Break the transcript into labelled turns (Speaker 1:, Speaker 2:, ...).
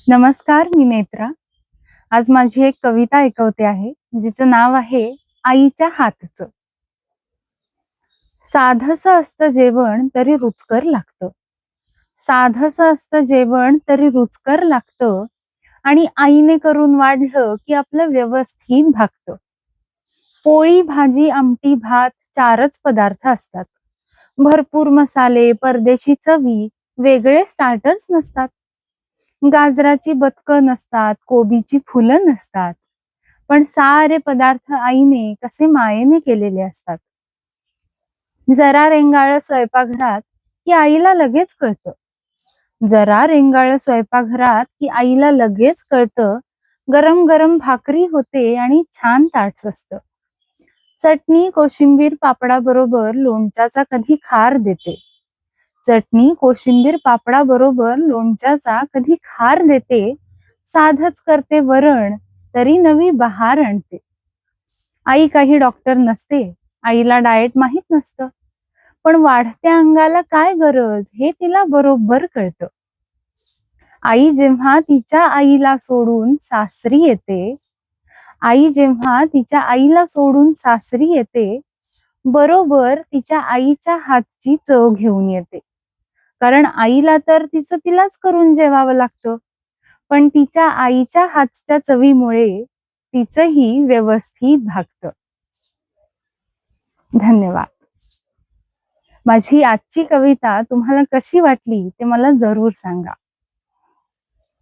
Speaker 1: नमस्कार, मी नेत्रा. आज माझी एक कविता ऐकवते आहे, जिचं नाव आहे आईच्या हातचं. साधंसं असतं जेवण तरी रुचकर लागतं. साधंसं असतं जेवण तरी रुचकर लागतं आणि आईने करून वाढलं की आपलं व्यवस्थित भागतं. पोळी, भाजी, आमटी, भात 4च पदार्थ असतात. भरपूर मसाले, परदेशी चवी, वेगळे स्टार्टर्स नसतात. गाजराची बदकं नसतात, कोबीची फुलं नसतात. पण सारे पदार्थ आईने कसे मायेने केलेले असतात. जरा रेंगाळं स्वयंपाकघरात की आईला लगेच कळतं. जरा रेंगाळं स्वयंपाकघरात की आईला लगेच कळतं. गरम गरम भाकरी होते आणि छान ताट असतं. चटणी, कोशिंबीर, पापडाबरोबर लोणच्याचा कधी खार देते. चटणी, कोशिंबीर, पापडाबरोबर लोणच्याचा कधी खार देते. साधंच करते वरण तरी नवी बहार आणते. आई काही डॉक्टर नसते, आईला डाएट माहित नसतं. पण वाढत्या अंगाला काय गरज हे तिला बरोबर कळतं. आई जेव्हा तिच्या आईला सोडून सासरी येते, आई जेव्हा तिच्या आईला सोडून सासरी येते, बरोबर तिच्या आईच्या हातची चव घेऊन येते. कारण आईला तर तिचं तिलाच करून जेवावं लागतं. पण तिच्या आईच्या हातच्या चवीमुळे तिचंही व्यवस्थित भागतं. धन्यवाद. माझी आजची कविता तुम्हाला कशी वाटली ते मला जरूर सांगा.